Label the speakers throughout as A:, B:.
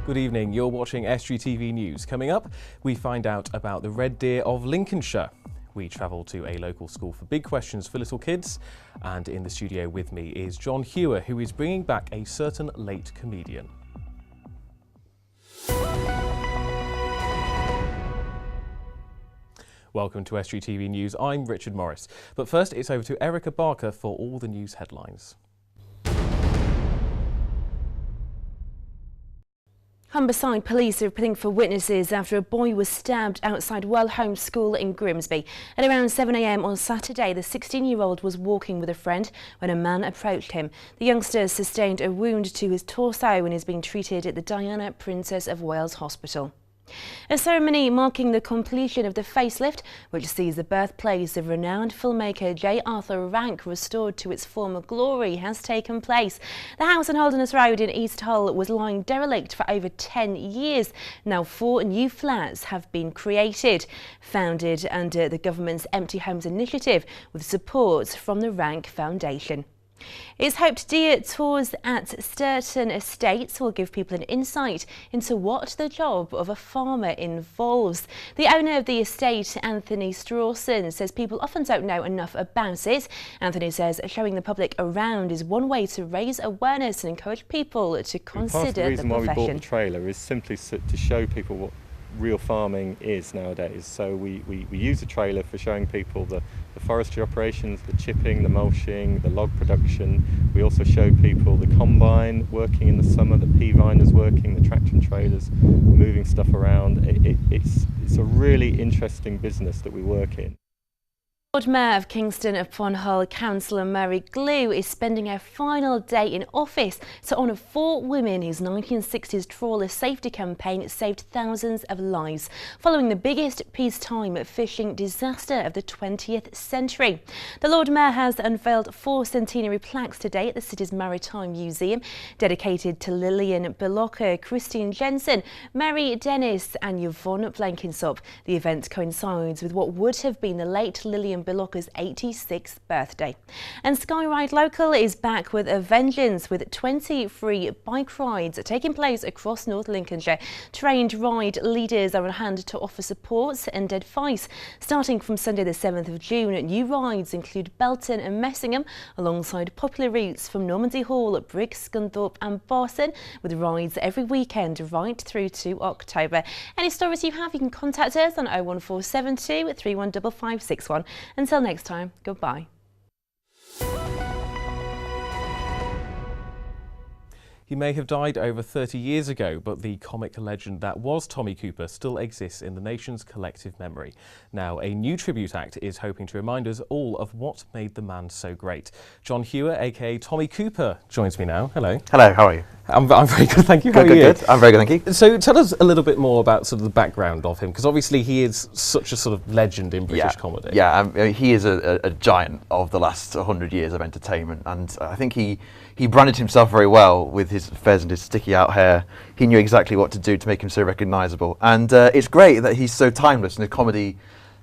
A: Good evening, you're watching Estuary TV News. Coming up, we find out about the red deer of Lincolnshire. We travel to a local school for big questions for little kids. And in the studio with me is John Hewer, who is bringing back a certain late comedian. Welcome to Estuary TV News. I'm Richard Morris. But first, it's over to Erica Barker for all the news headlines.
B: Humberside police are appealing for witnesses after a boy was stabbed outside Wellhome School in Grimsby. At around 7 a.m. on Saturday, the 16-year-old was walking with a friend when a man approached him. The youngster sustained a wound to his torso and is being treated at the Diana, Princess of Wales Hospital. A ceremony marking the completion of the facelift, which sees the birthplace of renowned filmmaker J. Arthur Rank restored to its former glory, has taken place. The house on Holderness Road in East Hull was lying derelict for over 10 years. Now 4 new flats have been created, founded under the government's Empty Homes initiative with support from the Rank Foundation. It's hoped deer tours at Sturton Estates will give people an insight into what the job of a farmer involves. The owner of the estate, Anthony Strawson, says people often don't know enough about it. Anthony says showing the public around is one way to raise awareness and encourage people to consider the profession.
C: The reason why we bought the trailer is simply to show people what real farming is nowadays. So we use the trailer for showing people the forestry operations, the chipping, the mulching, the log production. We also show people the combine working in the summer, the pea viners working, the traction trailers moving stuff around. It's a really interesting business that we work in.
B: Lord Mayor of Kingston upon Hull, Councillor Mary Glue, is spending her final day in office to honour 4 women whose 1960s trawler safety campaign saved thousands of lives, following the biggest peacetime fishing disaster of the 20th century. The Lord Mayor has unveiled 4 centenary plaques today at the city's Maritime Museum, dedicated to Lillian Billocker, Christine Jensen, Mary Dennis and Yvonne Blenkinsop. The event coincides with what would have been the late Lillian Billocker's 86th birthday. And Skyride Local is back with a vengeance, with 20 free bike rides taking place across North Lincolnshire. Trained ride leaders are on hand to offer support and advice. Starting from Sunday the 7th of June, new rides include Belton and Messingham, alongside popular routes from Normandy Hall, Brigg, Scunthorpe and Barton, with rides every weekend right through to October. Any stories you have, you can contact us on 01472 315561. Until next time, goodbye.
A: He may have died over 30 years ago, but the comic legend that was Tommy Cooper still exists in the nation's collective memory. Now, a new tribute act is hoping to remind us all of what made the man so great. John Hewer, aka Tommy Cooper, joins me now. Hello.
D: Hello, how are you?
A: I'm very good, thank you. How are you?
D: Good. I'm very good, thank you.
A: So tell us a little bit more about sort of the background of him, because obviously he is such a sort of legend in British comedy.
D: Yeah, he is a giant of the last 100 years of entertainment, and I think he branded himself very well with his fez and his sticky out hair. He knew exactly what to do to make him so recognisable, and it's great that he's so timeless and his comedy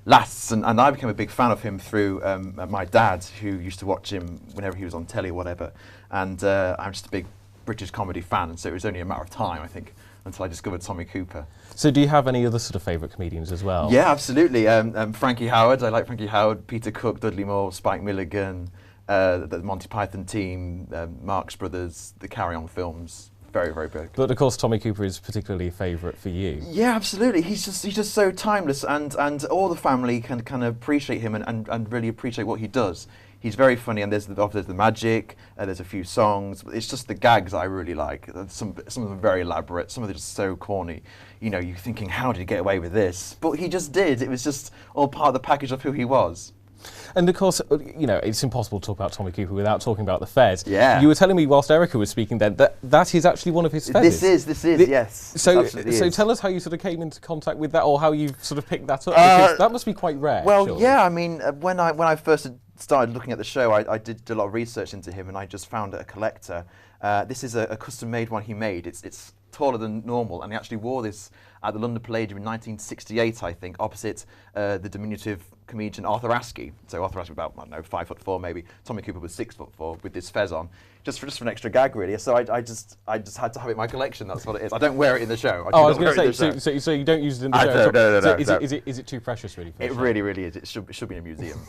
D: lasts, and I became a big fan of him through my dad, who used to watch him whenever he was on telly or whatever, and I'm just a big British comedy fan, and so it was only a matter of time, I think, until I discovered Tommy Cooper.
A: So do you have any other sort of favourite comedians as well?
D: Yeah, absolutely. Frankie Howard, I like Frankie Howard, Peter Cook, Dudley Moore, Spike Milligan, the Monty Python team, Marx Brothers, the Carry On films. Very, very big.
A: But of course Tommy Cooper is particularly a favourite for you.
D: Yeah, absolutely. He's just so timeless, and all the family can kind of appreciate him and really appreciate what he does. He's very funny, and there's the magic, there's a few songs. It's just the gags I really like. Some of them are very elaborate, some of them are just so corny. You know, you're thinking, how did he get away with this? But he just did. It was just all part of the package of who he was.
A: And of course, you know, it's impossible to talk about Tommy Cooper without talking about the Fez.
D: Yeah.
A: You were telling me whilst Erica was speaking then that is actually one of his Fezes.
D: This is, yes.
A: So tell us how you sort of came into contact with that, or how you sort of picked that up, because that must be quite rare.
D: Well,
A: surely.
D: yeah, I mean, when I first started looking at the show, I did a lot of research into him, and I just found a collector. This is a custom-made one he made. It's taller than normal, and he actually wore this at the London Palladium in 1968, I think, opposite the diminutive comedian Arthur Askey. So Arthur Askey was about, I don't know, 5'4" maybe. Tommy Cooper was 6'4" with this fez on, just for an extra gag, really. So I just had to have it in my collection. That's what it is. I don't wear it in the show.
A: I was going to say, so you don't use it in the show?
D: No.
A: Is it too precious, really?
D: It really is. It should be in a museum.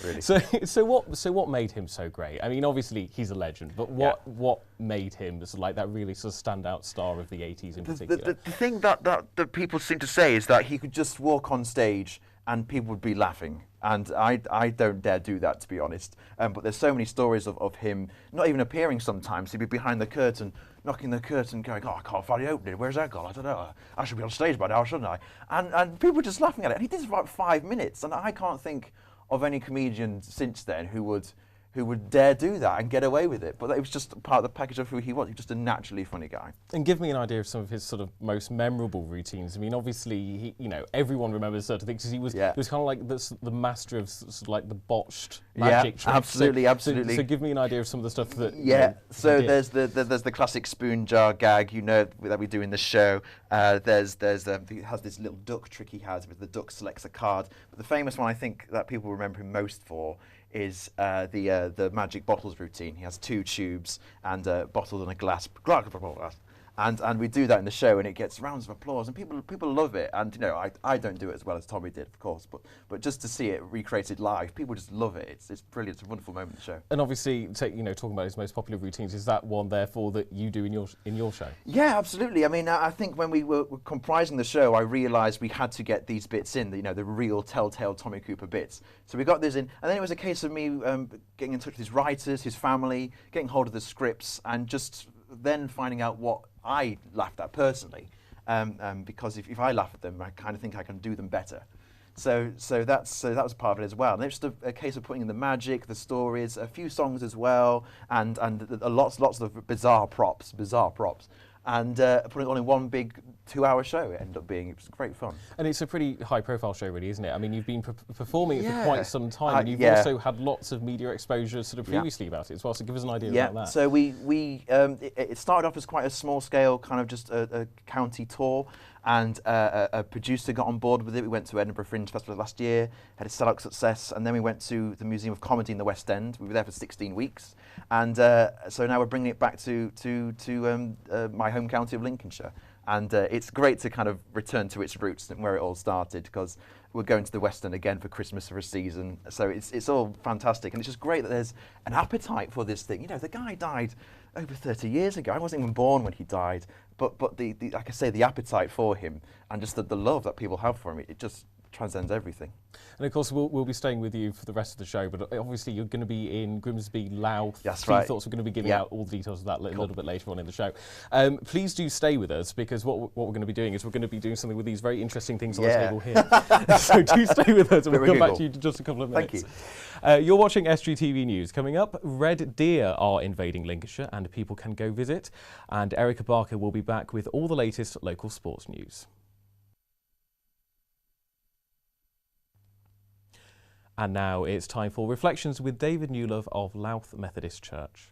D: Really.
A: So what made him so great? I mean, obviously he's a legend, but what made him just like that really sort of standout star of the 80s in particular?
D: The thing that people seem to say is that he could just walk on stage and people would be laughing. And I don't dare do that, to be honest. But there's so many stories of him not even appearing sometimes. He'd be behind the curtain, knocking the curtain, going, "Oh, I can't find the opening. Where's that gone? I don't know. I should be on stage by now, shouldn't I?" And people were just laughing at it. And he did it for about 5 minutes. And I can't think of any comedian since then who would dare do that and get away with it. But it was just part of the package of who he was. He was just a naturally funny guy.
A: And give me an idea of some of his sort of most memorable routines. I mean, obviously, everyone remembers certain things because he was kind of like the master of sort of like the botched magic tricks.
D: Absolutely.
A: So give me an idea of some of the stuff that.
D: So there's the classic spoon jar gag, that we do in the show. He has this little duck trick he has, where the duck selects a card. But the famous one I think that people remember him most for is the magic bottles routine. He has 2 tubes and a bottle and a glass. And we do that in the show, and it gets rounds of applause, and people love it. And I don't do it as well as Tommy did, of course, but just to see it recreated live, people just love it. It's brilliant. It's a wonderful moment in the show.
A: And obviously, talking about his most popular routines, is that one therefore that you do in your show? Yeah,
D: absolutely. I mean, I think when we were comprising the show, I realised we had to get these bits in, the real telltale Tommy Cooper bits. So we got this in, and then it was a case of me getting in touch with his writers, his family, getting hold of the scripts, and just then finding out what I laughed at personally, because if I laugh at them, I kind of think I can do them better. So that was part of it as well. And it's just a case of putting in the magic, the stories, a few songs as well, and lots of bizarre props, and putting it all in one big 2-hour show. It ended up being, it was great fun.
A: And it's a pretty high-profile show, really, isn't it? I mean, you've been performing it for quite some time, and you've also had lots of media exposure sort of previously about it as well. So give us an idea about that.
D: So it started off as quite a small-scale kind of just a county tour, and a producer got on board with it. We went to Edinburgh Fringe Festival last year, had a sellout success, and then we went to the Museum of Comedy in the West End. We were there for 16 weeks, and so now we're bringing it back to my home county of Lincolnshire. And it's great to kind of return to its roots and where it all started, because we're going to the West End again for Christmas for a season. So it's all fantastic, and it's just great that there's an appetite for this thing. The guy died over 30 years ago. I wasn't even born when he died, but the like I say, the appetite for him and just the love that people have for him, it just transcends everything.
A: And of course, we'll be staying with you for the rest of the show, but obviously you're going to be in Grimsby, Louth.
D: That's right.
A: Thoughts. We're going to be giving out all the details of that a little bit later on in the show. Please do stay with us, because what we're going to be doing is we're going to be doing something with these very interesting things on the table here. So do stay with us, and we'll come back to you in just a couple of minutes.
D: Thank you.
A: You're watching Estuary TV News. Coming up, red deer are invading Lincolnshire and people can go visit. And Erica Barker will be back with all the latest local sports news. And now it's time for Reflections with David Newlove of Louth Methodist Church.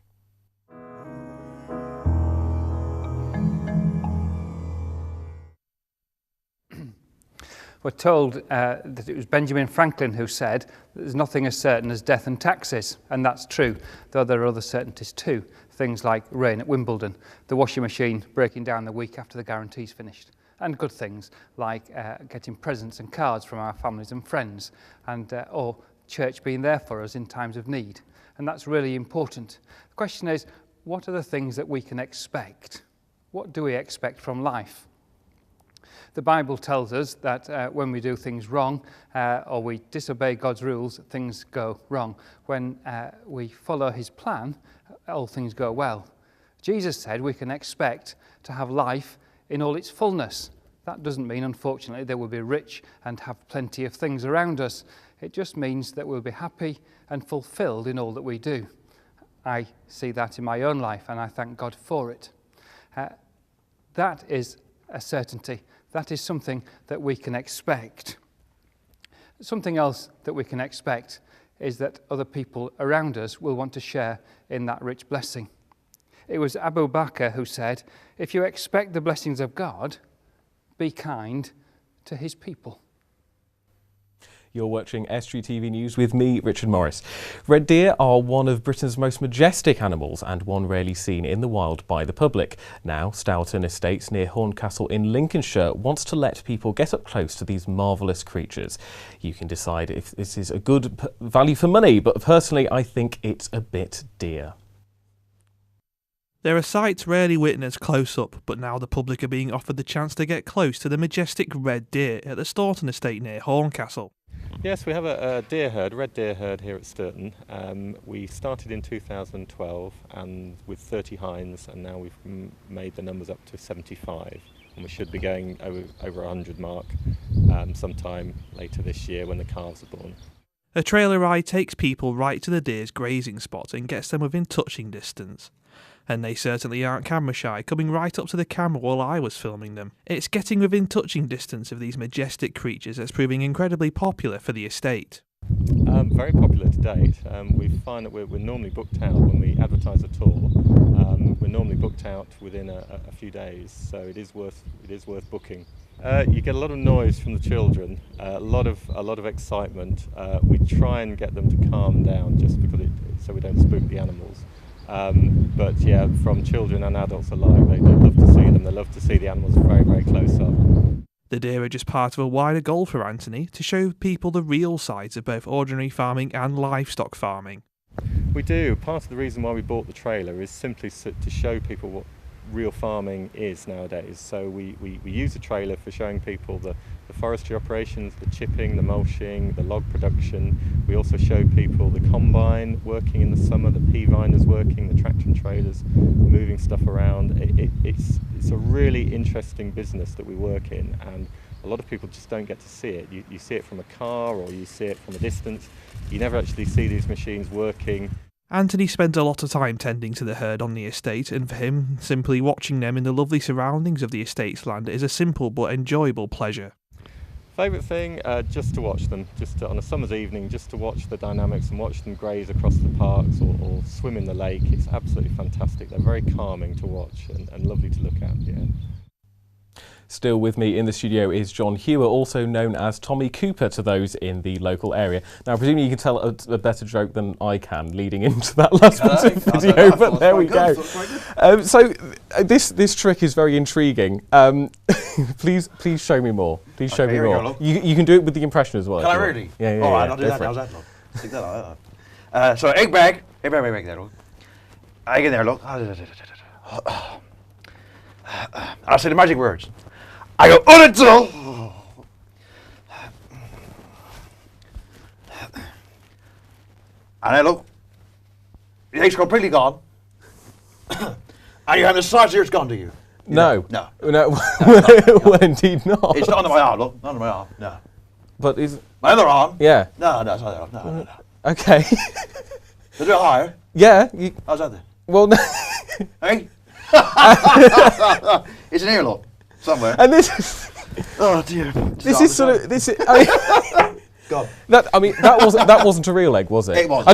E: We're told that it was Benjamin Franklin who said that there's nothing as certain as death and taxes, and that's true, though there are other certainties too, things like rain at Wimbledon, the washing machine breaking down the week after the guarantee's finished, and good things like getting presents and cards from our families and friends, and or church being there for us in times of need. And that's really important. The question is, what are the things that we can expect? What do we expect from life? The Bible tells us that when we do things wrong or we disobey God's rules, things go wrong. When we follow his plan, all things go well. Jesus said we can expect to have life in all its fullness. That doesn't mean, unfortunately, that we'll be rich and have plenty of things around us. It just means that we'll be happy and fulfilled in all that we do. I see that in my own life, and I thank God for it. That is a certainty. That is something that we can expect. Something else that we can expect is that other people around us will want to share in that rich blessing. It was Abu Bakr who said, if you expect the blessings of God, be kind to his people.
A: You're watching Estuary TV News with me, Richard Morris. Red deer are one of Britain's most majestic animals and one rarely seen in the wild by the public. Now, Stourton Estates near Horncastle in Lincolnshire wants to let people get up close to these marvellous creatures. You can decide if this is a good value for money, but personally I think it's a bit dear.
F: There are sights rarely witnessed close up, but now the public are being offered the chance to get close to the majestic red deer at the Stourton Estate near Horncastle.
C: Yes, we have a deer herd, red deer herd here at Stourton. We started in 2012 and with 30 hinds, and now we've made the numbers up to 75, and we should be going over 100 mark sometime later this year when the calves are born.
F: A trailer ride takes people right to the deer's grazing spot and gets them within touching distance. And they certainly aren't camera shy, coming right up to the camera while I was filming them. It's getting within touching distance of these majestic creatures that's proving incredibly popular for the estate.
C: Very popular to date. We find that we're normally booked out when we advertise a tour. We're normally booked out within a few days, so it is worth booking. You get a lot of noise from the children, a lot of excitement. We try and get them to calm down just because so we don't spook the animals. But yeah, from children and adults alike, they love to see them. They love to see the animals very, very close up.
F: The deer are just part of a wider goal for Anthony to show people the real sides of both ordinary farming and livestock farming.
C: We do. Part of the reason why we bought the trailer is simply to show people what real farming is nowadays. So we use the trailer for showing people the forestry operations, the chipping, the mulching, the log production. We also show people the combine working in the summer, the pea viners working, the traction trailers moving stuff around. It's a really interesting business that we work in, and a lot of people just don't get to see it. You see it from a car or you see it from a distance. You never actually see these machines working.
F: Anthony spent a lot of time tending to the herd on the estate, and for him, simply watching them in the lovely surroundings of the estate's land is a simple but enjoyable pleasure.
C: Favourite thing, just to watch them, on a summer's evening, just to watch the dynamics and watch them graze across the parks or swim in the lake. It's absolutely fantastic. They're very calming to watch and lovely to look at, yeah.
A: Still with me in the studio is John Hewer, also known as Tommy Cooper to those in the local area. Now, presumably you can tell a better joke than I can leading into that last bit of video, but there we go. So this trick is very intriguing. Please show me more. Please show me more. You can do it with the impression as well.
D: Can I really?
A: Yeah.
D: All right, I'll do that. How's that look? Stick that out. So egg bag there, look. Egg in there, look. I'll say the magic words. I go, until. And I look, the egg's completely gone. And you have the size here, it's gone to you.
A: No.
D: No.
A: Well, indeed not.
D: It's not under my arm, look. Not under my arm, no.
A: But is
D: My other arm?
A: Yeah.
D: No, it's not the arm. No.
A: Okay.
D: Is it higher?
A: Yeah.
D: How's that then?
A: Well, no.
D: Hey? It's an earlobe somewhere.
A: And this is.
D: Oh dear.
A: This is sort of. This is.
D: God.
A: That wasn't a real egg, was it?
D: It wasn't.
A: I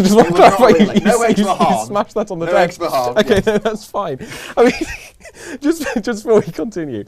A: just want to clarify.
D: No eggs were harmed.
A: You smashed that on the
D: No
A: desk.
D: eggs were harmed.
A: Okay,
D: yes.
A: no, that's fine. I mean, just before we continue,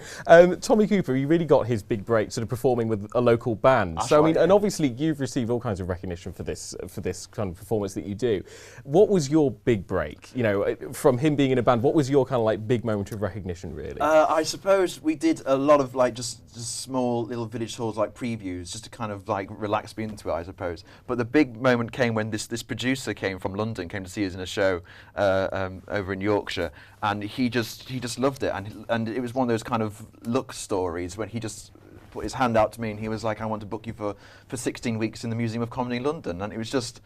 A: Tommy Cooper, he really got his big break sort of performing with a local band.
D: That's
A: so
D: right,
A: I mean, and obviously you've received all kinds of recognition for this kind of performance that you do. What was your big break? You know, from him being in a band, what was your kind of like big moment of recognition, really?
D: I suppose we did a lot of like just small little village tours, like previews, just to kind of like relax me into it, I suppose. But the big moment came when this producer came from London, came to see us in a show over in Yorkshire, and he just loved it, and it was one of those kind of luck stories when he just put his hand out to me and he was like, I want to book you for 16 weeks in the Museum of Comedy in London, and it was just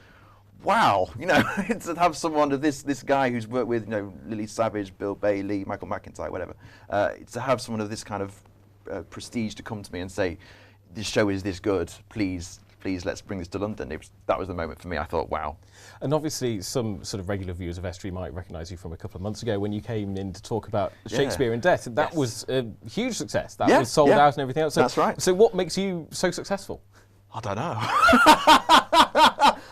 D: wow, you know, to have someone of this guy who's worked with, you know, Lily Savage, Bill Bailey, Michael McIntyre, whatever, to have someone of this kind of prestige to come to me and say, this show is this good, please let's bring this to London. That was the moment for me. I thought, wow.
A: And obviously some sort of regular viewers of Estuary might recognise you from a couple of months ago when you came in to talk about Shakespeare in Debt. That was a huge success. That was sold out and everything else. So,
D: that's right.
A: So what makes you so successful?
D: I don't know.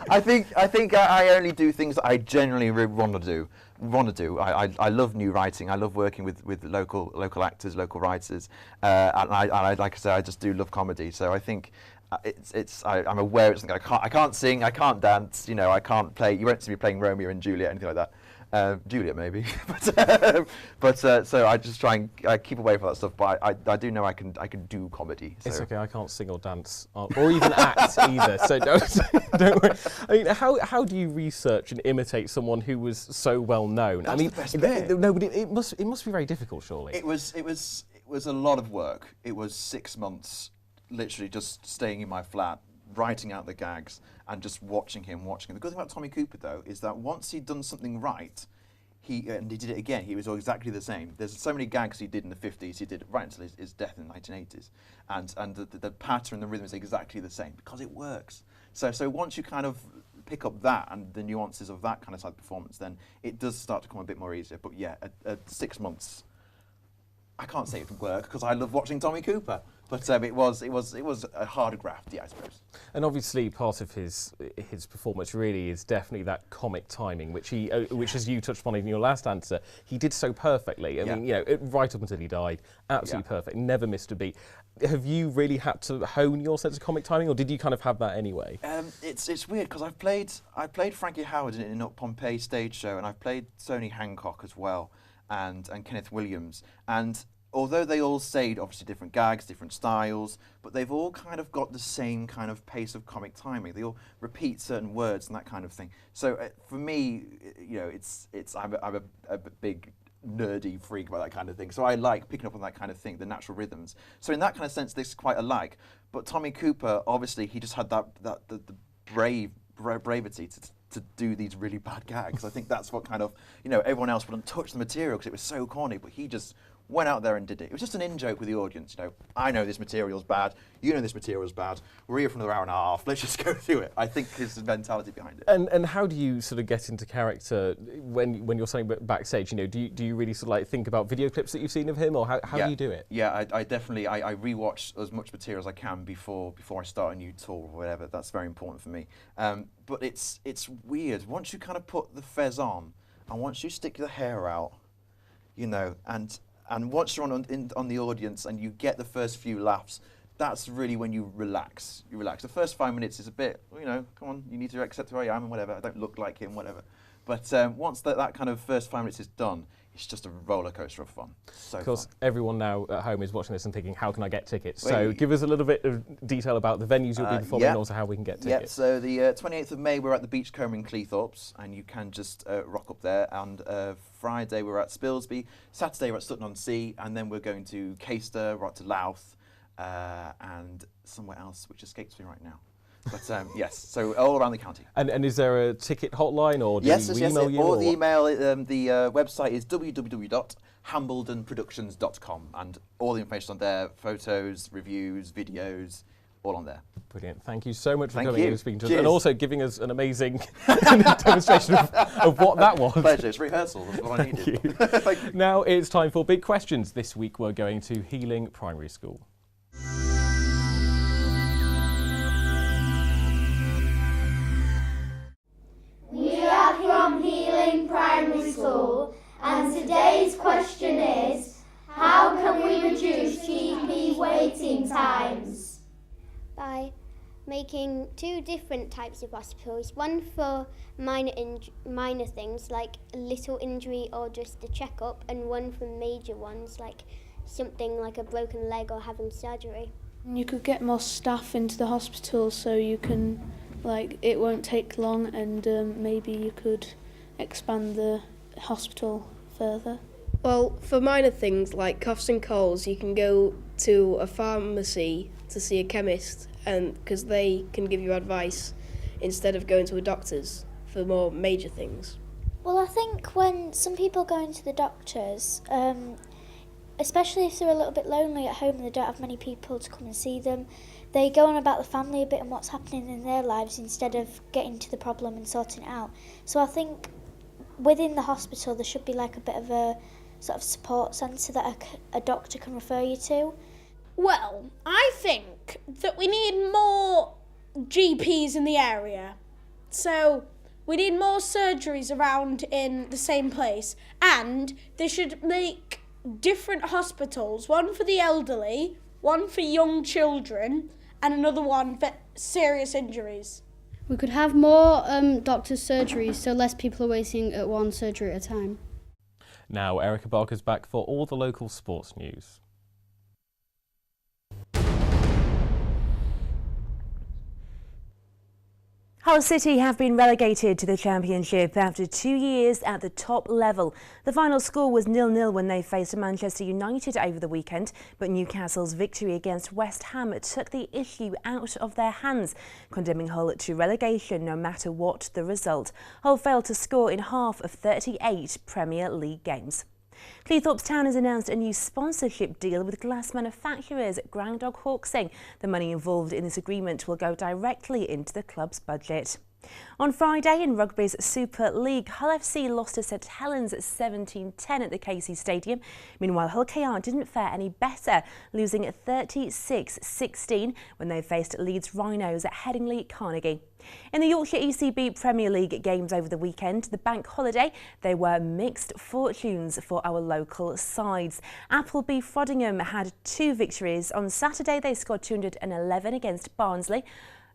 D: I think I only do things that I genuinely really want to do. want to do. I love new writing. I love working with local actors, local writers, and I like I say, I just do love comedy. So I think I'm aware it's something I can't sing, I can't dance, you know, I can't play. You won't see me playing Romeo and Juliet, anything like that. Juliet maybe, but so I just try and keep away from that stuff. But I do know I can do comedy. So.
A: It's okay. I can't sing or dance or even act either. So don't worry. I mean, how do you research and imitate someone who was so well known?
D: That's
A: I mean,
D: the best bit.
A: No, but it must be very difficult, surely.
D: It was a lot of work. It was 6 months, literally just staying in my flat, writing out the gags and just watching him. The good thing about Tommy Cooper, though, is that once he'd done something right, he did it again. He was all exactly the same. There's so many gags he did in the 50s, he did right until his death in the 1980s. And the pattern, the rhythm is exactly the same because it works. So once you kind of pick up that and the nuances of that kind of type of performance, then it does start to come a bit more easier. But yeah, at 6 months, I can't say it would work because I love watching Tommy Cooper. But it was a harder graft, yeah, I suppose.
A: And obviously, part of his performance really is definitely that comic timing, which as you touched upon in your last answer, he did so perfectly. I mean, you know, right up until he died, absolutely perfect, never missed a beat. Have you really had to hone your sense of comic timing, or did you kind of have that anyway?
D: It's weird because I played Frankie Howard in a Pompeii stage show, and I've played Sony Hancock as well, and Kenneth Williams, and although they all say obviously different gags, different styles, but they've all kind of got the same kind of pace of comic timing. They all repeat certain words and that kind of thing. So for me, you know, I'm a big nerdy freak about that kind of thing. So I like picking up on that kind of thing, the natural rhythms. So in that kind of sense, this is quite alike. But Tommy Cooper, obviously, he just had the bravity to do these really bad gags. I think that's what kind of, you know, everyone else wouldn't touch the material because it was so corny, but he just went out there and did it. It was just an in-joke with the audience, you know, I know this material's bad, you know this material's bad, we're here for another hour and a half, let's just go through it. I think his mentality behind it.
A: And how do you sort of get into character when you're saying backstage, you know, do you really sort of like think about video clips that you've seen of him, or how do you do it?
D: Yeah, I definitely, I rewatch as much material as I can before I start a new tour or whatever. That's very important for me. But it's weird, once you kind of put the fez on, and once you stick the hair out, you know, and once you're on the audience and you get the first few laughs, that's really when you relax. You relax. The first 5 minutes is a bit, you know, come on, you need to accept who I am and whatever. I don't look like him, whatever. But once that kind of first 5 minutes is done, it's just a roller coaster of fun. So
A: of course,
D: fun.
A: Everyone now at home is watching this and thinking, how can I get tickets? So give us a little bit of detail about the venues you'll be performing and also how we can get tickets.
D: So the 28th of May, we're at the Beachcomber in Cleethorpes, and you can just rock up there. And Friday, we're at Spilsby. Saturday, we're at Sutton-on-Sea. And then we're going to Caister, we're out to Louth, and somewhere else, which escapes me right now. But yes, so all around the county.
A: And is there a ticket hotline, or do we email you?
D: Or the email, the website is www.hambledonproductions.com, and all the information on there, photos, reviews, videos, all on there.
A: Brilliant. Thank you so much for
D: Thank
A: coming
D: you.
A: and speaking to us,
D: Cheers.
A: and also giving us an amazing demonstration of what that was.
D: Pleasure, it's rehearsal, that's what I needed.
A: Thank you. Now it's time for Big Questions. This week we're going to Healing Primary School.
G: We are from Healing Primary School, and today's question is, how can we reduce GP waiting times?
H: By making two different types of hospitals, one for minor things like a little injury or just a checkup, and one for major ones like something like a broken leg or having surgery.
I: You could get more staff into the hospital so you can, it won't take long, and maybe you could expand the hospital further.
J: Well, for minor things like coughs and colds, you can go to a pharmacy to see a chemist, and because they can give you advice instead of going to a doctor's for more major things.
K: Well, I think when some people go into the doctors, especially if they're a little bit lonely at home and they don't have many people to come and see them, they go on about the family a bit and what's happening in their lives instead of getting to the problem and sorting it out. So I think within the hospital there should be like a bit of a sort of support centre that a doctor can refer you to.
L: Well, I think that we need more GPs in the area. So We need more surgeries around in the same place, and they should make different hospitals, one for the elderly, one for young children, and another one for serious injuries.
M: We could have more doctors' surgeries so less people are waiting at one surgery at a time.
A: Now, Erica Barker's back for all the local sports news.
B: Hull City have been relegated to the Championship after 2 years at the top level. The final score was 0-0 when they faced Manchester United over the weekend, but Newcastle's victory against West Ham took the issue out of their hands, condemning Hull to relegation no matter what the result. Hull failed to score in half of 38 Premier League games. Cleethorpes Town has announced a new sponsorship deal with glass manufacturers Grand Dog Hawksing. The money involved in this agreement will go directly into the club's budget. On Friday in Rugby's Super League, Hull FC lost to St Helens at 17-10 at the Casey Stadium. Meanwhile, Hull KR didn't fare any better, losing at 36-16 when they faced Leeds Rhinos at Headingley Carnegie. In the Yorkshire ECB Premier League games over the weekend, the bank holiday, there were mixed fortunes for our local sides. Appleby Frodingham had 2 victories. On Saturday, they scored 211 against Barnsley,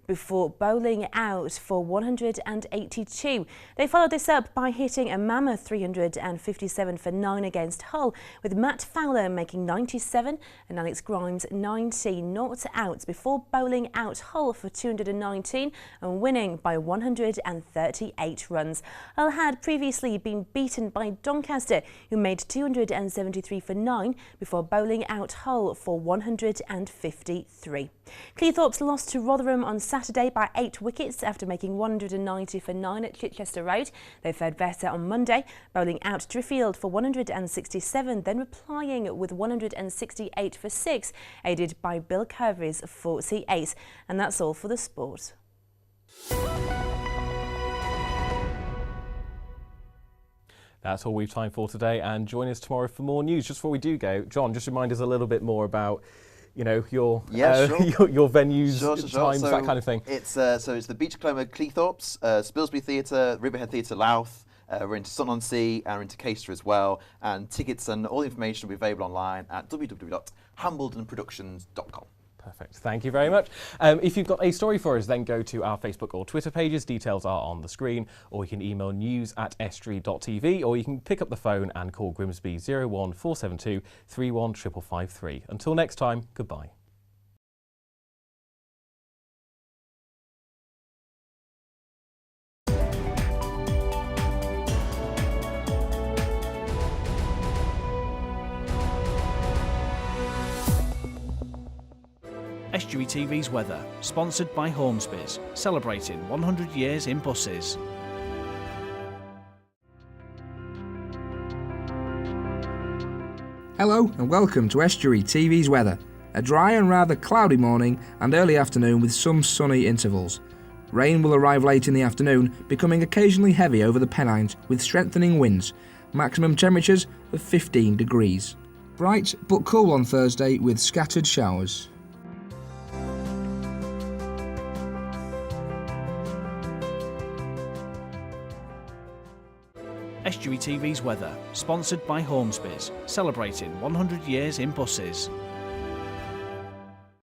B: before bowling out for 182. They followed this up by hitting a mammoth 357 for 9 against Hull, with Matt Fowler making 97 and Alex Grimes 90 not outs before bowling out Hull for 219 and winning by 138 runs. Hull had previously been beaten by Doncaster, who made 273 for 9 before bowling out Hull for 153. Cleethorpes lost to Rotherham on Saturday by 8 wickets after making 190 for 9 at Chichester Road. They fared better on Monday, bowling out Driffield for 167, then replying with 168 for 6, aided by Bill Curry's 48. And that's all for the sport.
A: That's all we've time for today, and join us tomorrow for more news. Just before we do go, John, just remind us a little bit more about your venues, times, that kind of thing.
D: It's it's the Beachcomber Cleethorpes, Spilsby Theatre, Riverhead Theatre Louth. We're into Sutton-on-Sea and we're into Caister as well. And tickets and all the information will be available online at www.hambledonproductions.com.
A: Perfect. Thank you very much. If you've got a story for us, then go to our Facebook or Twitter pages. Details are on the screen, or you can email news@estuary.tv, or you can pick up the phone and call Grimsby 01472 31553. Until next time, goodbye.
N: Estuary TV's weather, sponsored by Hornsby's, celebrating 100 years in buses.
O: Hello and welcome to Estuary TV's weather. A dry and rather cloudy morning and early afternoon with some sunny intervals. Rain will arrive late in the afternoon, becoming occasionally heavy over the Pennines with strengthening winds. Maximum temperatures of 15 degrees. Bright but cool on Thursday with scattered showers.
N: Estuary TV's weather, sponsored by Hornsby's, celebrating 100 years in buses.